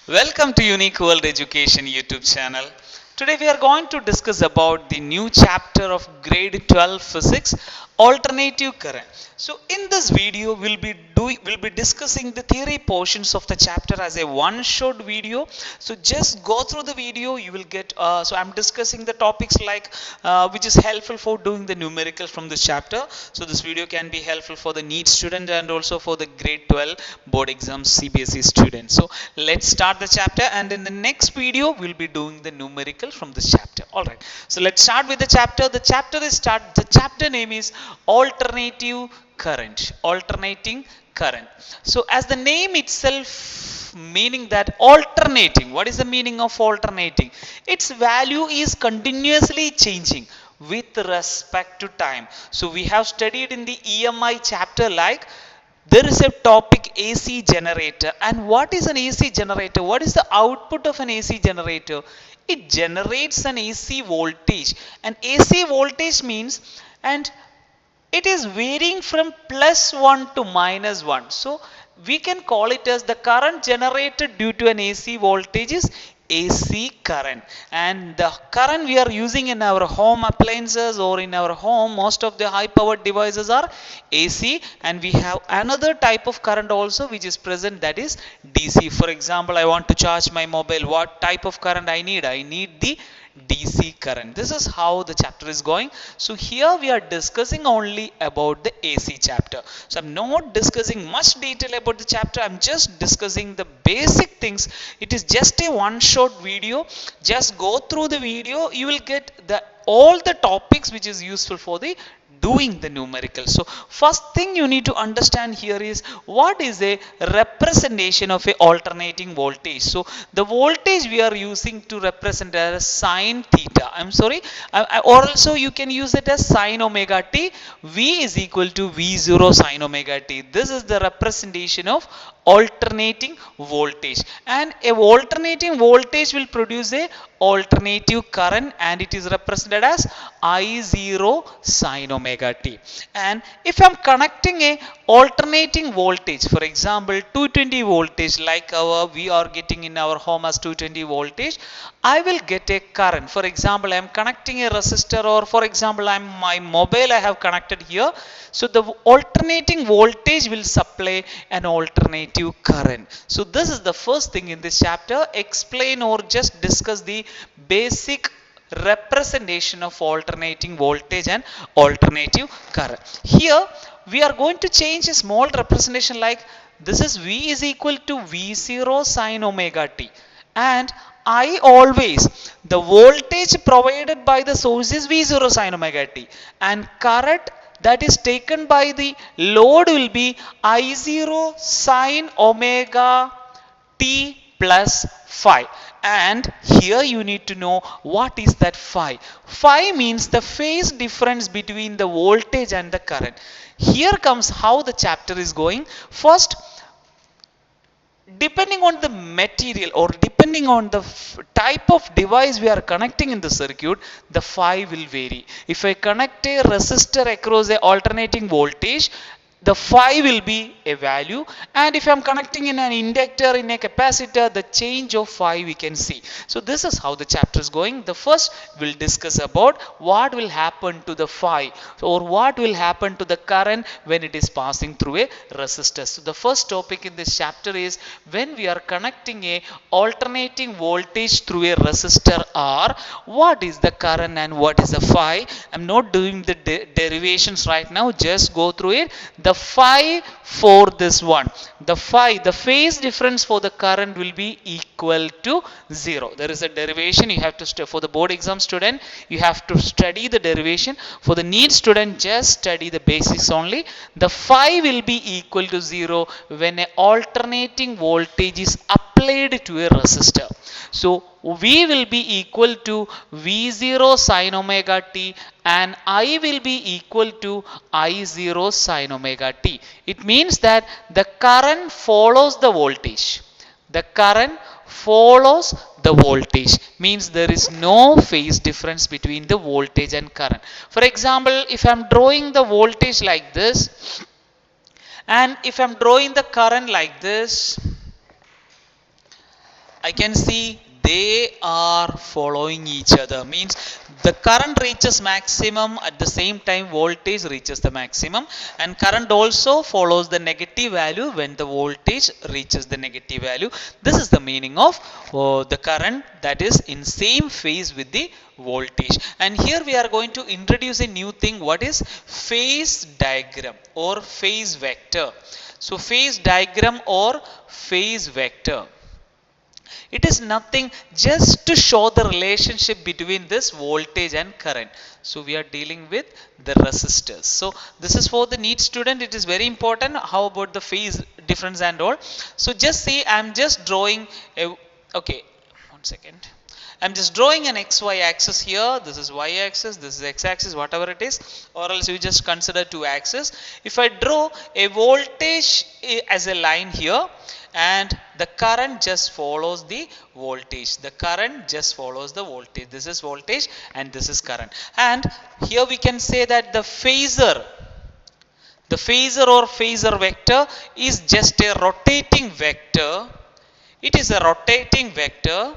Welcome to Unique World Education YouTube channel. Today we are going to discuss about the new chapter of grade 12 physics, alternative current. So in this video we'll be discussing the theory portions of the chapter as a one shot video. So just go through the video, you will get so I'm discussing the topics like which is helpful for doing the numerical from this chapter. So this video can be helpful for the NEET student and also for the grade 12 board exams CBSE students. So let's start the chapter, and in the next video we'll be doing the numerical from this chapter. All right, so let's start with the chapter. The chapter name is alternative current, alternating current. So as the name itself meaning that alternating, what is the meaning of alternating? Its value is continuously changing with respect to time. So we have studied in the EMI chapter like there is a topic AC generator. And what is an AC generator? What is the output of an AC generator? It generates an AC voltage. And AC voltage means, and it is varying from +1 to -1. So we can call it as the current generated due to an AC voltage is AC current. And the current we are using in our home appliances or in our home, most of the high powered devices are AC, and we have another type of current also which is present, that is DC. For example, I want to charge my mobile. What type of current I need? I need the DC current. This is how the chapter is going. So here we are discussing only about the AC chapter. So I'm not discussing much detail about the chapter. I'm just discussing the basic things. It is just a one short video. Just go through the video. You will get the all the topics which is useful for the doing the numerical. So first thing you need to understand here is what is a representation of a alternating voltage. So the voltage we are using to represent as sine theta. I'm sorry, or also you can use it as sine omega t. V is equal to V0 sine omega t. This is the representation of alternating voltage, and a alternating voltage will produce a alternative current, and it is represented as I0 sine omega t. And if I'm connecting a alternating voltage, for example 220 voltage, like we are getting in our home as 220 voltage, I will get a current. For example, I am connecting a resistor, or for example my mobile I have connected here. So the alternating voltage will supply an alternative current. So this is the first thing in this chapter. Explain or just discuss the basic representation of alternating voltage and alternative current. Here we are going to change a small representation like this is V is equal to V0 sine omega t, and I always, the voltage provided by the source is V0 sine omega t, and current that is taken by the load will be I0 sine omega t plus phi. And here you need to know what is that phi. Phi means the phase difference between the voltage and the current. Here comes how the chapter is going. First, depending on the material or depending on the type of device we are connecting in the circuit, the phi will vary. If I connect a resistor across a alternating voltage, the phi will be a value, and if I am connecting in an inductor, in a capacitor, the change of phi we can see. So this is how the chapter is going. The first will discuss about what will happen to the phi, or what will happen to the current when it is passing through a resistor. So the first topic in this chapter is when we are connecting a alternating voltage through a resistor R, what is the current and what is the phi. I'm not doing the derivations right now, just go through it. The phi for this one, the phi, the phase difference for the current will be equal to 0. There is a derivation you have to for the board exam student, you have to study the derivation. For the NEET student, just study the basics only. The phi will be equal to 0 when an alternating voltage is applied to a resistor. So V will be equal to V0 sine omega t, and I will be equal to I0 sine omega t. It means that the current follows the voltage. The current follows the voltage, means there is no phase difference between the voltage and current. For example, if I am drawing the voltage like this, and if I am drawing the current like this, I can see they are following each other, means the current reaches maximum at the same time voltage reaches the maximum, and current also follows the negative value when the voltage reaches the negative value. This is the meaning of the current that is in same phase with the voltage. And here we are going to introduce a new thing, what is phase diagram or phase vector. So phase diagram or phase vector, it is nothing, just to show the relationship between this voltage and current. So we are dealing with the resistors. So this is for the NEET student, it is very important. How about the phase difference and all? So just see, I'm just drawing a, okay, one second. I'm just drawing an xy axis here. This is y axis, this is x axis, whatever it is, or else you just consider two axes. If I draw a voltage as a line here, and the current just follows the voltage, the current just follows the voltage, this is voltage and this is current. And here we can say that the phasor or phasor vector is just a rotating vector. It is a rotating vector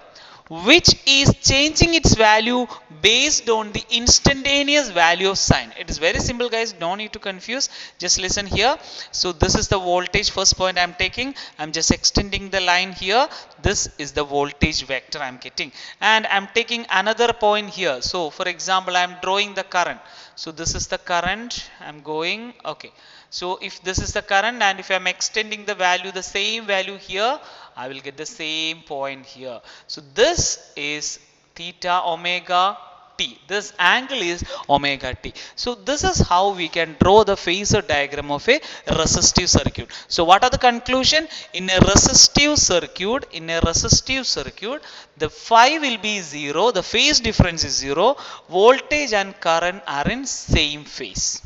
which is changing its value based on the instantaneous value of sign. It is very simple, guys, no need to confuse, just listen here. So this is the voltage, first point I am taking, I am just extending the line here, this is the voltage vector I am getting, and I am taking another point here. So for example, I am drawing the current. So this is the current I am going, okay. So if this is the current, and if I am extending the value, the same value here, I will get the same point here. So this is theta omega t. This angle is omega t. So this is how we can draw the phasor diagram of a resistive circuit. So what are the conclusion? In a resistive circuit, the phi will be 0, the phase difference is 0, voltage and current are in same phase.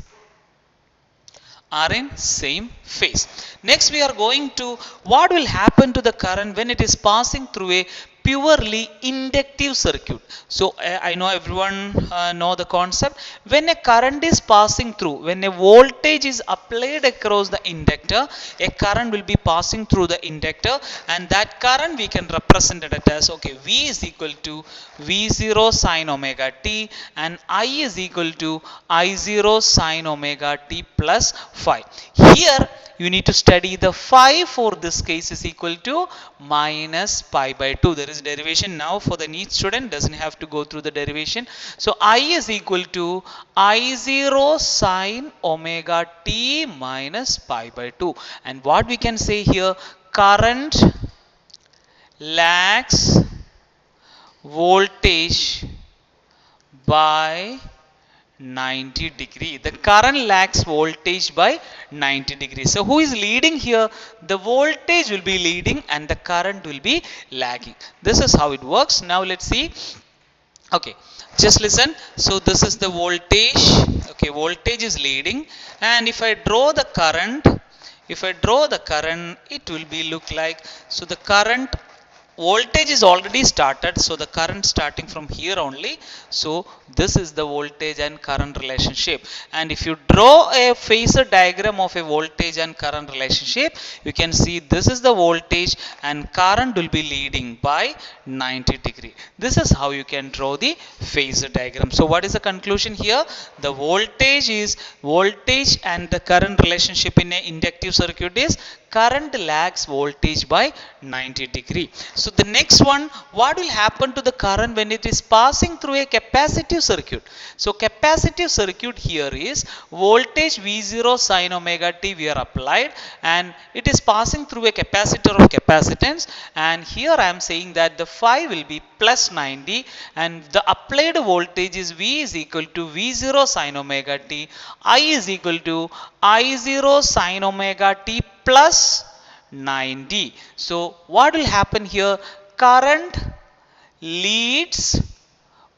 Next we are going to what will happen to the current when it is passing through a purely inductive circuit. So I know everyone know the concept. When a current is passing through, when a voltage is applied across the inductor, a current will be passing through the inductor, and that current we can represent it as, okay, V is equal to V0 sine omega t, and I is equal to I0 sine omega t plus phi. Here you need to study the phi for this case is equal to minus pi by 2. There is derivation now for the NEET student, doesn't have to go through the derivation. So I is equal to I0 sine omega t minus pi by 2. And what we can say here, current lags voltage by 90 degree. The current lags voltage by 90 degrees. So who is leading here? The voltage will be leading and the current will be lagging. This is how it works. Now let's see. Okay, just listen. So this is the voltage. Okay, voltage is leading, and if I draw the current, it will be look like, so the current voltage is already started, so the current starting from here only. So this is the voltage and current relationship, and if you draw a phasor diagram of a voltage and current relationship, you can see this is the voltage and current will be leading by 90 degree. This is how you can draw the phasor diagram. So what is the conclusion here? The voltage and the current relationship in an inductive circuit is current lags voltage by 90 degree. So the next one, what will happen to the current when it is passing through a capacitive circuit? So capacitive circuit here is voltage V0 sine omega t we are applied, and it is passing through a capacitor of capacitance, and here I am saying that the phi will be plus 90, and the applied voltage is V is equal to V0 sine omega t, I is equal to I0 sine omega t plus 90. So what will happen here? Current leads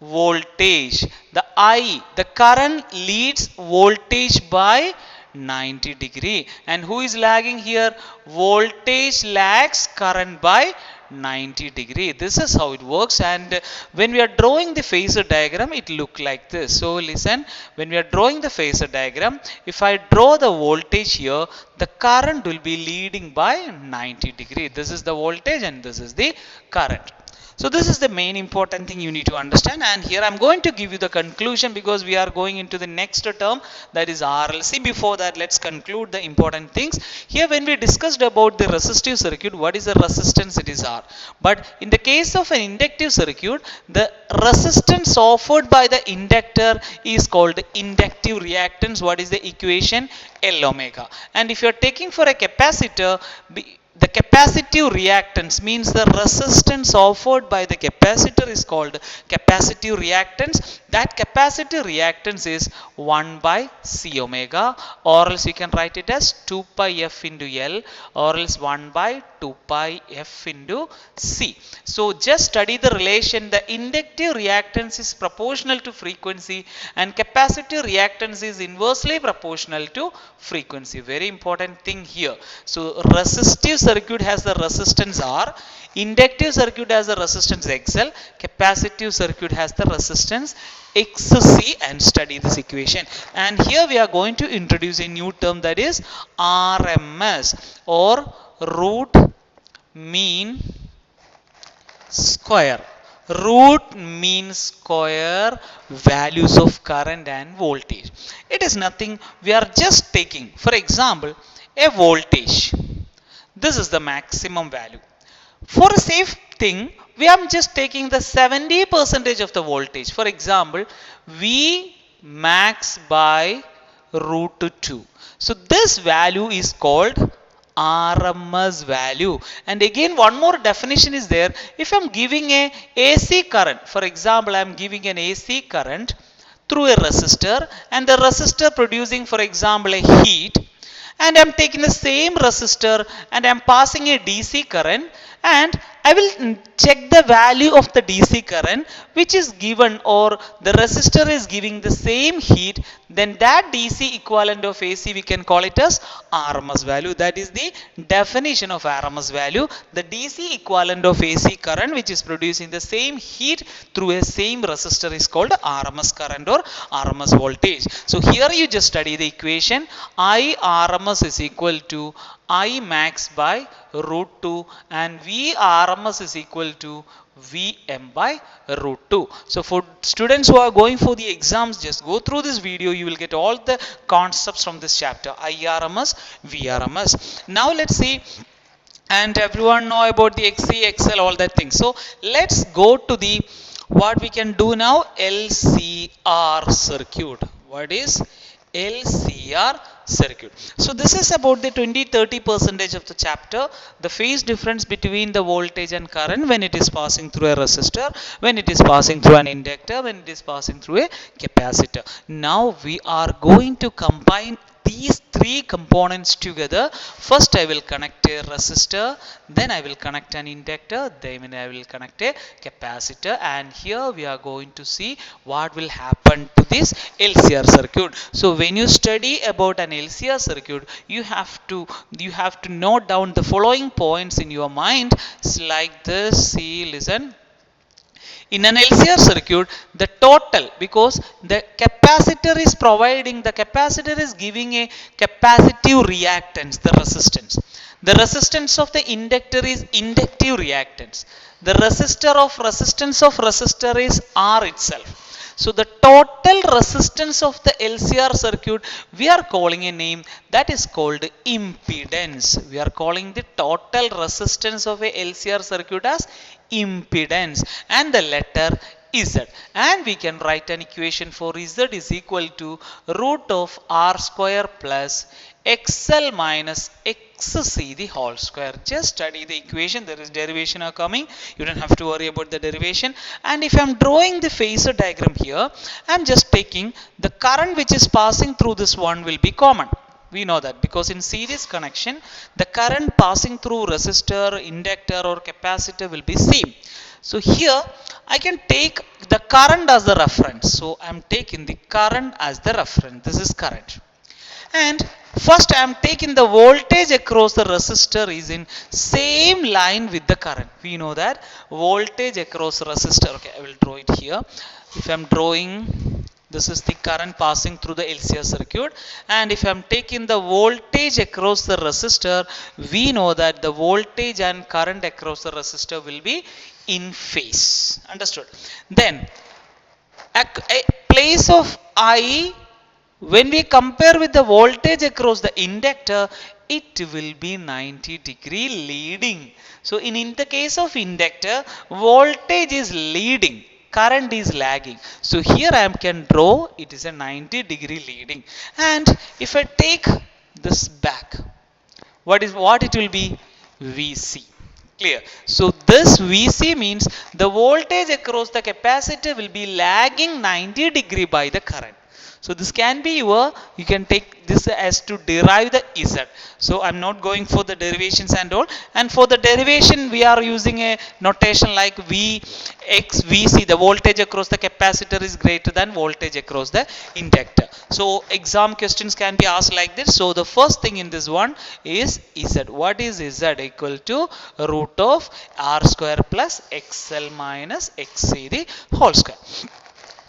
voltage. The current leads voltage by 90 degree. And who is lagging here? Voltage lags current by 90 degree. This is how it works, and when we are drawing the phasor diagram, it look like this. So listen, when we are drawing the phasor diagram, if I draw the voltage here, the current will be leading by 90 degree. This is the voltage and this is the current. So this is the main important thing you need to understand, and here I'm going to give you the conclusion because we are going into the next term, that is RLC. Before that, let's conclude the important things. Here when we discussed about the resistive circuit, what is the resistance? It is R. But in the case of an inductive circuit, the resistance offered by the inductor is called inductive reactance. What is the equation? L omega. And if you are taking for a capacitor, the capacitive reactance means the resistance offered by the capacitor is called capacitive reactance. That capacitive reactance is 1 by C omega, or else you can write it as 2 pi F into L, or else 1 by 2 pi F into C. So just study the relation. The inductive reactance is proportional to frequency and capacitive reactance is inversely proportional to frequency. Very important thing here. So resistive circuit has the resistance R, inductive circuit has the resistance XL, capacitive circuit has the resistance XC, and study this equation. And here we are going to introduce a new term, that is RMS, or root mean square. Root mean square values of current and voltage. It is nothing, we are just taking, for example, a voltage. This is the maximum value. For a safe thing, we are just taking the 70% of the voltage. For example, V max by root 2. So this value is called RMS value. And again, one more definition is there. If I am giving a AC current, for example, I am giving an AC current through a resistor, and the resistor producing, for example, a heat, and I am taking the same resistor and I am passing a DC current, and I will check the value of the DC current which is given, or the resistor is giving the same heat, then that DC equivalent of AC we can call it as RMS value. That is the definition of RMS value. The DC equivalent of AC current which is producing the same heat through a same resistor is called RMS current or RMS voltage. So here you just study the equation. I RMS is equal to I max by root 2 and V RMS is equal to Vm by root 2. So for students who are going for the exams, just go through this video. You will get all the concepts from this chapter. IRMS, VRMS. Now let's see. And everyone know about the XC, XL, all that thing. So let's go to the, what we can do now, LCR circuit. What is LCR circuit? So this is about the 20-30% of the chapter, the phase difference between the voltage and current when it is passing through a resistor, when it is passing through an inductor, when it is passing through a capacitor. Now we are going to combine these three components together. First I will connect a resistor, then I will connect an inductor, then I will connect a capacitor, and here we are going to see what will happen to this LCR circuit. So when you study about an LCR circuit, you have to note down the following points in your mind. It's like this. See, listen. In an LCR circuit, the total, because the capacitor is providing, the capacitor is giving a capacitive reactance, the resistance. The resistance of the inductor is inductive reactance. The resistance of resistor is R itself. So the total resistance of the LCR circuit, we are calling a name that is called impedance. We are calling the total resistance of a LCR circuit as impedance, and the letter Z. And we can write an equation for Z is equal to root of R square plus XL minus XC the whole square. Just study the equation. There is derivation are coming. You don't have to worry about the derivation. And if I am drawing the phasor diagram here, I am just taking the current which is passing through this one will be common. We know that because in series connection, the current passing through resistor, inductor or capacitor will be same. So here I can take the current as the reference. So I am taking the current as the reference. This is current. And First I am taking the voltage across the resistor is in same line with the current. We know that voltage across resistor. Okay, I will draw it here. If I am drawing, this is the current passing through the LCR circuit, and if I am taking the voltage across the resistor, we know that the voltage and current across the resistor will be in phase. Understood? Then a place of I, when we compare with the voltage across the inductor, it will be 90-degree leading. So in the case of inductor, voltage is leading, current is lagging. So here I can draw it is a 90-degree leading. And if I take this back, what it will be? VC. Clear? So this VC means the voltage across the capacitor will be lagging 90-degree by the current. So this can be you can take this as to derive the Z. So I'm not going for the derivations and all. And for the derivation, we are using a notation like VC. The voltage across the capacitor is greater than voltage across the inductor. So exam questions can be asked like this. So the first thing in this one is Z. What is Z? Equal to root of R square plus XL minus XC the whole square.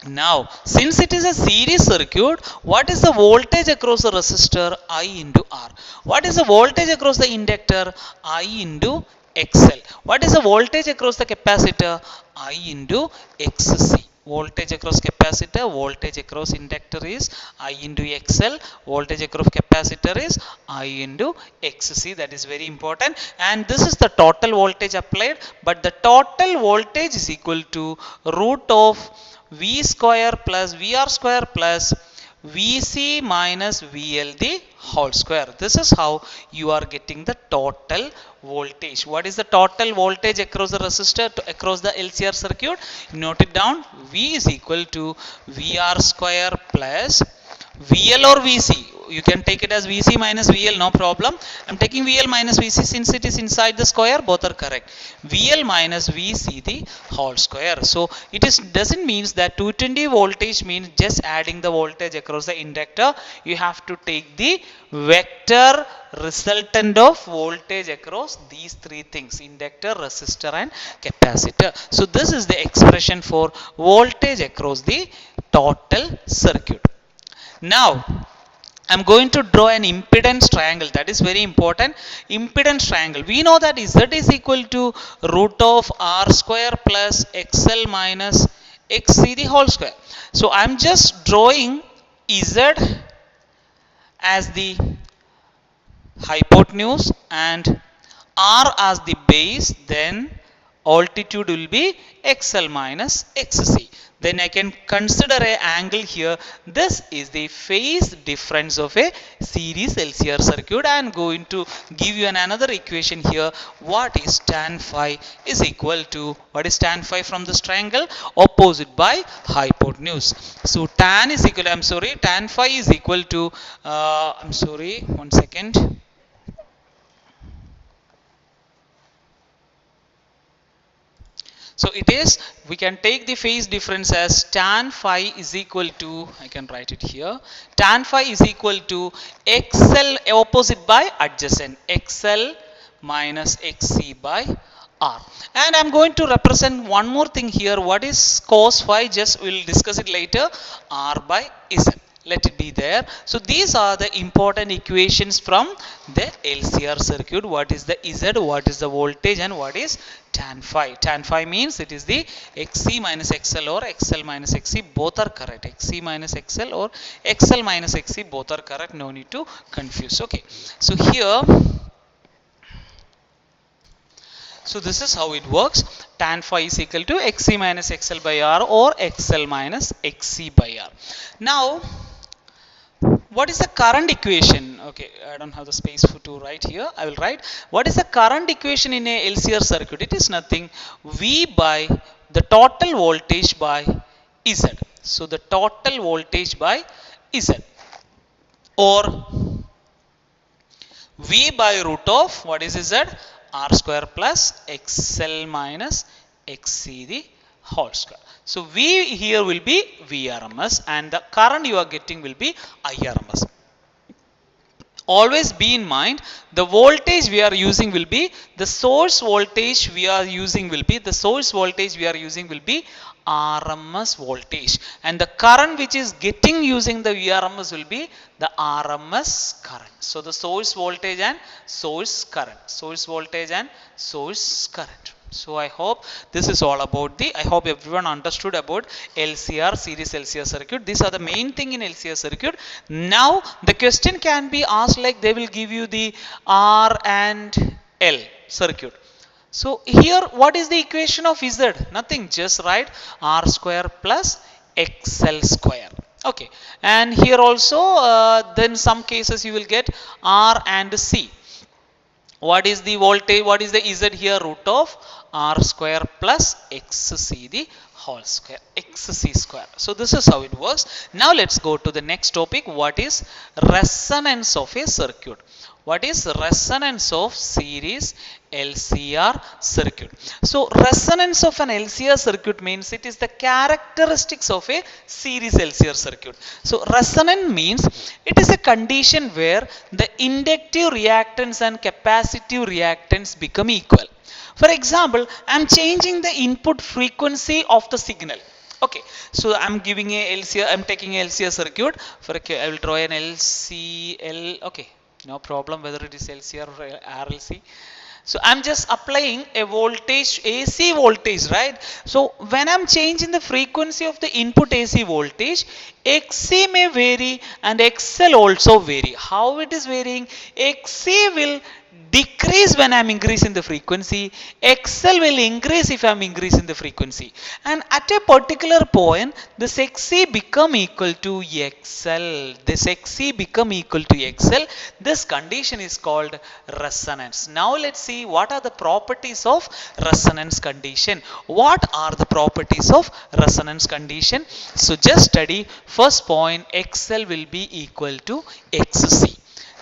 Now, since it is a series circuit, what is the voltage across the resistor? I into R. What is the voltage across the inductor? I into XL. What is the voltage across the capacitor? I into XC. Voltage across capacitor, voltage across inductor is I into XL, voltage across capacitor is I into XC. That is very important. And this is the total voltage applied, but the total voltage is equal to root of V square plus VR square plus VC minus VL the whole square. This is how you are getting the total voltage. What is the total voltage across the resistor across the LCR circuit? Note it down. V is equal to VR square plus VL or VC. You can take it as VC minus VL, no problem. I'm taking VL minus VC since it is inside the square, both are correct. VL minus VC the whole square. So it is doesn't means that 220 voltage means just adding the voltage across the inductor. You have to take the vector resultant of voltage across these three things: inductor, resistor and capacitor. So this is the expression for voltage across the total circuit. Now I'm going to draw an impedance triangle. That is very important. Impedance triangle. We know that Z is equal to root of R square plus XL minus XC the whole square. So I'm just drawing Z as the hypotenuse and R as the base, then altitude will be XL minus XC. Then I can consider an angle here. This is the phase difference of a series LCR circuit. I am going to give you another equation here. What is tan phi is equal to, what is tan phi from this triangle? Opposite by hypotenuse. So tan is equal, tan phi is equal to, one second. So it is, we can take the phase difference as tan phi is equal to, I can write it here, tan phi is equal to XL opposite by adjacent, XL minus XC by R. And I'm going to represent one more thing here. What is cos phi? Just we'll discuss it later. R by Z. Let it be there. So these are the important equations from the LCR circuit. What is the Z, what is the voltage, and what is tan phi. Tan phi means it is the XC minus XL or XL minus XC, both are correct. XC minus XL or XL minus XC, both are correct. No need to confuse. Okay. So here, so this is how it works. Tan phi is equal to XC minus XL by R or XL minus XC by R. Now, what is the current equation? Okay, I don't have the space to write here. I will write. What is the current equation in a LCR circuit? It is nothing. V by the total voltage by Z. So the total voltage by Z. Or V by root of, what is Z? R square plus XL minus XC the whole square. So V here will be VRMS and the current you are getting will be IRMS. Always be in mind, the voltage we are using will be the source voltage we are using will be the source voltage we are using will be RMS voltage, and the current which is getting using the VRMS will be the RMS current. So the source voltage and source voltage and source current. So I hope this is all about I hope everyone understood about LCR, series LCR circuit. These are the main thing in LCR circuit. Now the question can be asked like they will give you the R and L circuit. So here what is the equation of Z? Nothing, just write R square plus XL square. Okay, and here also then some cases you will get R and C. What is the voltage, what is the Z here? Root of R square plus XC the whole square, XC square. So this is how it works. Now let's go to the next topic. What is resonance of a circuit? What is resonance of series LCR circuit? So resonance of an LCR circuit means it is the characteristics of a series LCR circuit. So resonance means it is a condition where the inductive reactance and capacitive reactance become equal. For example, I am changing the input frequency of the signal. Okay, so I am giving a LCR, I am taking a LCR circuit. I will draw an LCL. Okay, no problem whether it is LCR or RLC. So I'm just applying a voltage, AC voltage, right? So when I'm changing the frequency of the input AC voltage, XC may vary and XL also vary. How it is varying? XC will decrease when I'm increasing the frequency, XL will increase if I'm increasing the frequency, and at a particular point this XC become equal to XL. This XC become equal to XL. This condition is called resonance. Now let's see what are the properties of resonance condition. What are the properties of resonance condition? So just study first point, XL will be equal to XC.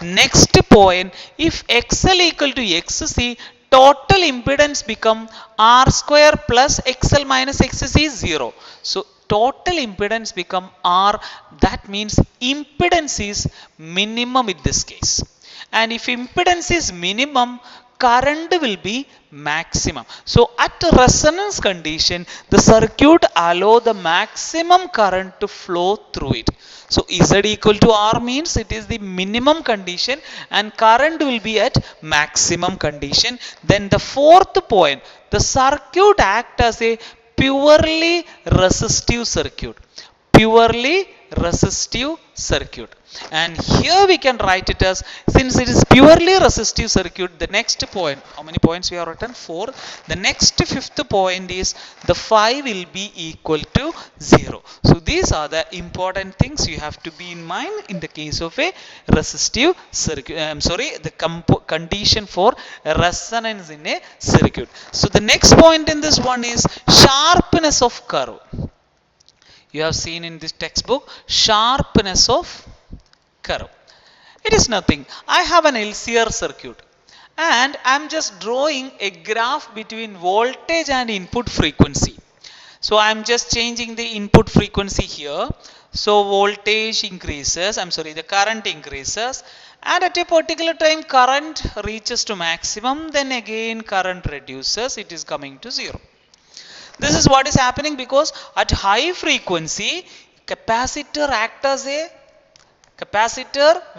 Next point, if XL equal to XC, total impedance become R square plus XL minus XC is 0. So total impedance become R. That means impedance is minimum in this case. And if impedance is minimum, current will be maximum. So at resonance condition, the circuit allow the maximum current to flow through it. So Z equal to R means it is the minimum condition and current will be at maximum condition. Then the fourth point, the circuit act as a purely resistive circuit. Purely resistive circuit. And here we can write it as, since it is purely resistive circuit, the next point, how many points we have written? 4. The next fifth point is the phi will be equal to 0. So these are the important things you have to be in mind in the case of a resistive circuit. The condition for resonance in a circuit. So the next point in this one is sharpness of curve. You have seen in this textbook sharpness of curve. It is nothing. I have an LCR circuit and I am just drawing a graph between voltage and input frequency. So I am just changing the input frequency here. So voltage increases, the current increases, and at a particular time current reaches to maximum, then again current reduces, it is coming to 0. This is what is happening because at high frequency, capacitor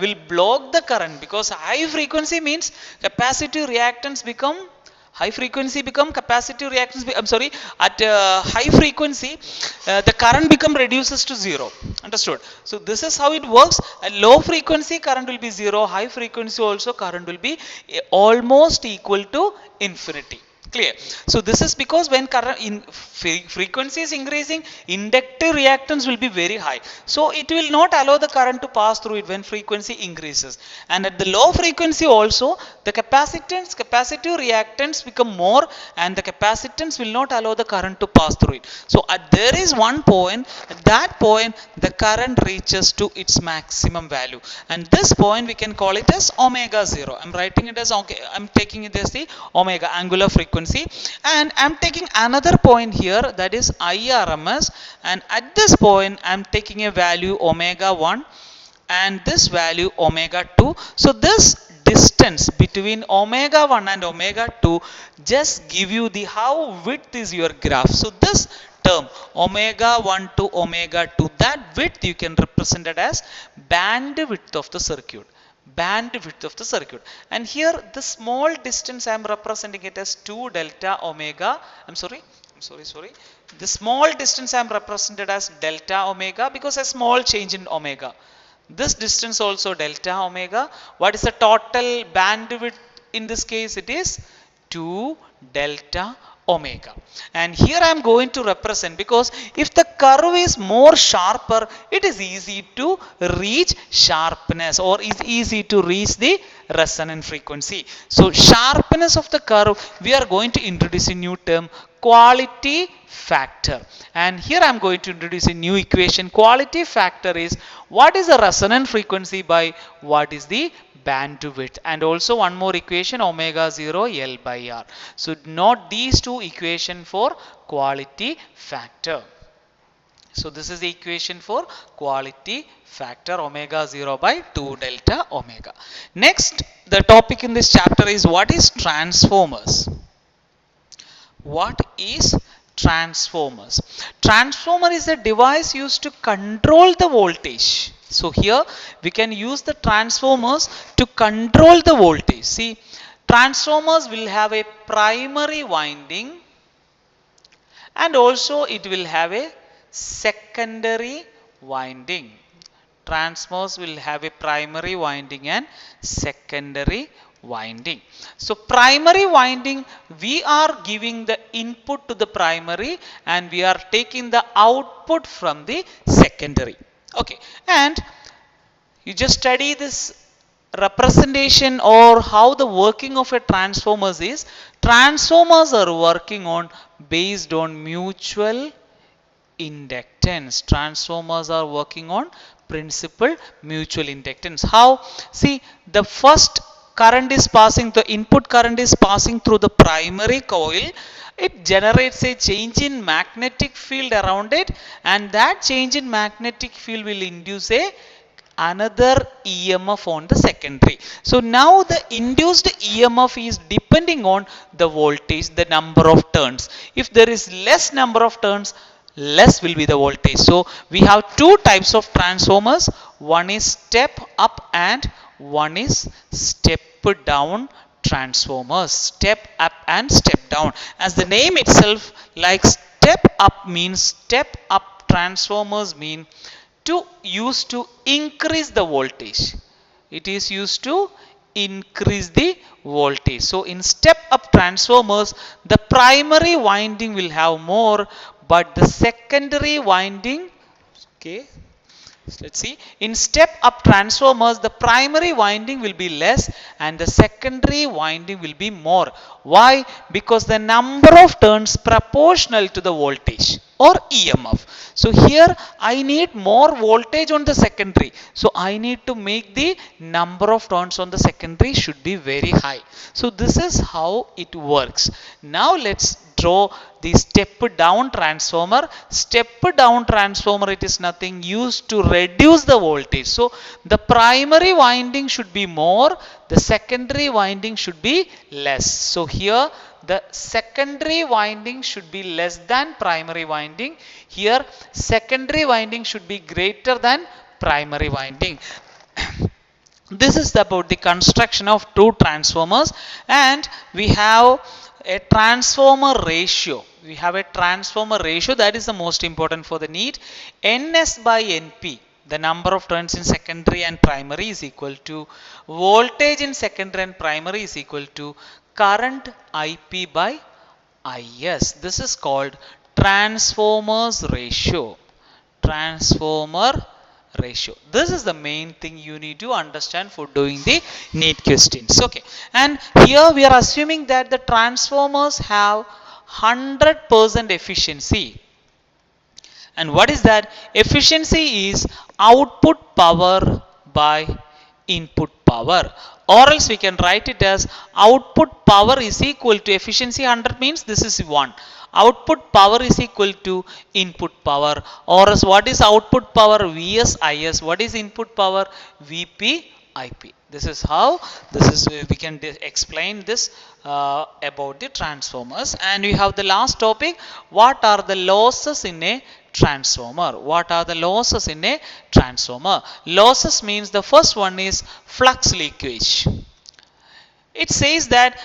will block the current, because high frequency means capacitive reactance become high frequency become capacitive reactance. At high frequency, the current reduces to 0. Understood? So this is how it works. At low frequency, current will be 0. High frequency also current will be almost equal to infinity. Clear? So this is because when current in frequency is increasing, inductive reactance will be very high. So it will not allow the current to pass through it when frequency increases. And at the low frequency also, the capacitive reactance become more, and the capacitance will not allow the current to pass through it. So there is one point, at that point the current reaches to its maximum value. And this point we can call it as omega 0. I'm writing it as, I'm taking it as the omega, angular frequency. And I'm taking another point here, that is IRMS, and at this point I'm taking a value omega 1, and this value omega 2. So this distance between omega 1 and omega 2 just give you the how width is your graph. So this term omega 1 to omega 2, that width you can represent it as bandwidth of the circuit, bandwidth of the circuit. And here the small distance I am representing it as 2 delta omega. Sorry. The small distance I am represented as delta omega because a small change in omega. This distance also delta omega. What is the total bandwidth in this case? It is 2 delta omega. And here I am going to represent, because if the curve is more sharper, it is easy to reach sharpness, or is easy to reach the resonant frequency. So sharpness of the curve, we are going to introduce a new term, quality factor. And here I am going to introduce a new equation. Quality factor is what is the resonant frequency by what is the bandwidth. And also one more equation, omega 0 L by R. So note these two equations for quality factor. So this is the equation for quality factor, omega 0 by 2 delta omega. Next, the topic in this chapter is what is transformers. What is transformers? Transformer is a device used to control the voltage. So here we can use the transformers to control the voltage. See, transformers will have a primary winding and also it will have a secondary winding. Transformers will have a primary winding and secondary winding. So primary winding, we are giving the input to the primary and we are taking the output from the secondary. Okay, and you just study this representation or how the working of a transformers is. Transformers are working on based on mutual inductance. Transformers are working on principal mutual inductance. How? See, the first current is passing, the input current is passing through the primary coil. It generates a change in magnetic field around it, and that change in magnetic field will induce another EMF on the secondary. So now the induced EMF is depending on the voltage, the number of turns. If there is less number of turns, less will be the voltage. So we have two types of transformers. One is step up and one is step down transformers. Step up and step down. As the name itself, like step up means, step up transformers mean to use to increase the voltage. It is used to increase the voltage. So in step up transformers, the primary winding will have more, but the secondary winding, okay, let's see, in step up transformers the primary winding will be less and the secondary winding will be more. Why? Because the number of turns proportional to the voltage or EMF. So here I need more voltage on the secondary, so I need to make the number of turns on the secondary should be very high. So this is how it works. Now let's draw the step down transformer. Step down transformer, it is nothing, used to reduce the voltage. So the primary winding should be more, the secondary winding should be less. So here the secondary winding should be less than primary winding. Here secondary winding should be greater than primary winding. This is about the construction of two transformers, and we have a transformer ratio. We have a transformer ratio that is the most important for the NEET. NS by NP, the number of turns in secondary and primary, is equal to voltage in secondary and primary is equal to current IP by IS. This is called transformers ratio. Transformer ratio. This is the main thing you need to understand for doing the NEET questions. Okay, and here we are assuming that the transformers have 100% efficiency. And what is that? Efficiency is output power by input power. or else we can write it as output power is equal to efficiency 100 means this is 1. Output power is equal to input power, or else what is output power? Vs is. What is input power? Vp ip. This is how we can explain this about the transformers. And we have the last topic, what are the losses in a transformer? What are the losses in a transformer? Losses means the first one is flux leakage. It says that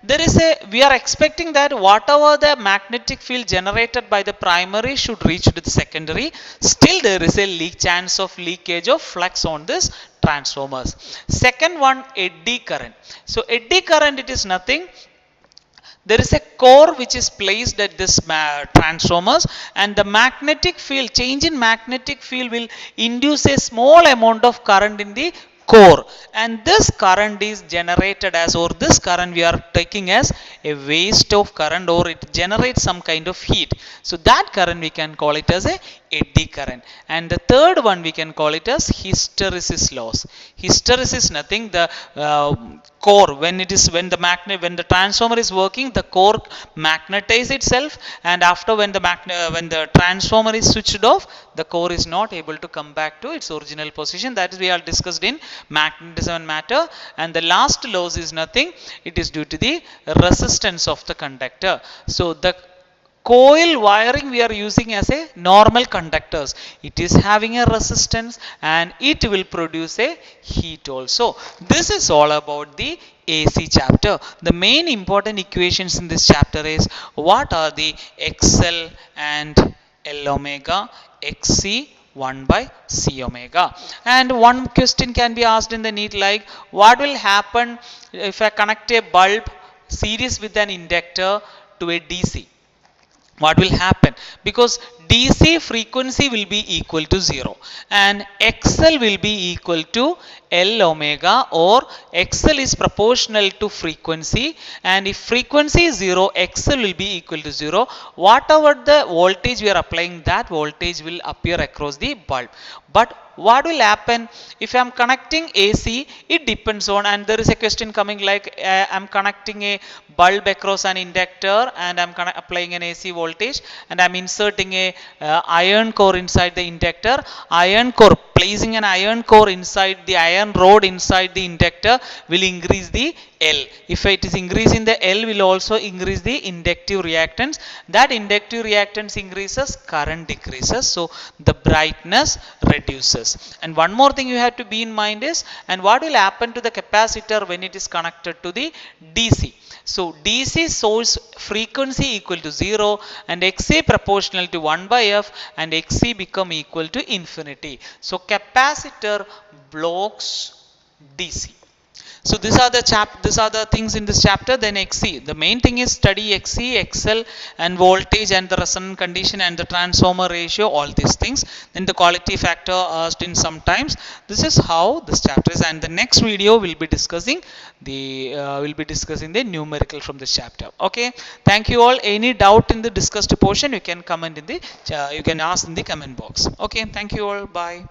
there is a we are expecting that whatever the magnetic field generated by the primary should reach to the secondary, still there is a chance of leakage of flux on this transformers. Second one, eddy current. So eddy current, it is nothing, there is a core which is placed at this transformers, and the magnetic field, change in magnetic field will induce a small amount of current in the core, and this current is generated as, or this current we are taking as a waste of current, or it generates some kind of heat. So that current we can call it as a eddy current. And the third one we can call it as hysteresis loss. Hysteresis nothing, the core, when when the transformer is working, the core magnetizes itself, and after when the transformer is switched off, the core is not able to come back to its original position. That is we are discussed in magnetism and matter. And the last loss is nothing, it is due to the resistance of the conductor. So the coil wiring we are using as a normal conductors, it is having a resistance and it will produce a heat also. This is all about the AC chapter. The main important equations in this chapter is what are the XL and L omega, XC 1 by C omega. And one question can be asked in the NEET, like what will happen if I connect a bulb series with an inductor to a DC? What will happen? Because DC frequency will be equal to 0 and XL will be equal to L omega, or XL is proportional to frequency, and if frequency is 0, XL will be equal to 0. Whatever the voltage we are applying, that voltage will appear across the bulb. But what will happen if I am connecting AC? It depends on, and there is a question coming like I am connecting a bulb across an inductor and I am applying an AC voltage, and I am inserting a iron core inside the inductor. Iron core, placing an iron core inside the iron rod inside the inductor will increase the L. If it is increasing the L, will also increase the inductive reactance. That inductive reactance increases, current decreases, so the brightness reduces. And one more thing you have to be in mind is, and what will happen to the capacitor when it is connected to the DC? So DC source frequency equal to 0 and XC proportional to 1 by F, and XC become equal to infinity. So capacitor blocks DC. So these are the things in this chapter. Then XC, the main thing is study XC, XL and voltage and the resonant condition and the transformer ratio, all these things. Then the quality factor asked in sometimes. This is how this chapter is, and the next video will be discussing the numerical from this chapter. Okay, thank you all. Any doubt in the discussed portion, you can comment in the you can ask in the comment box. Okay, thank you all. Bye.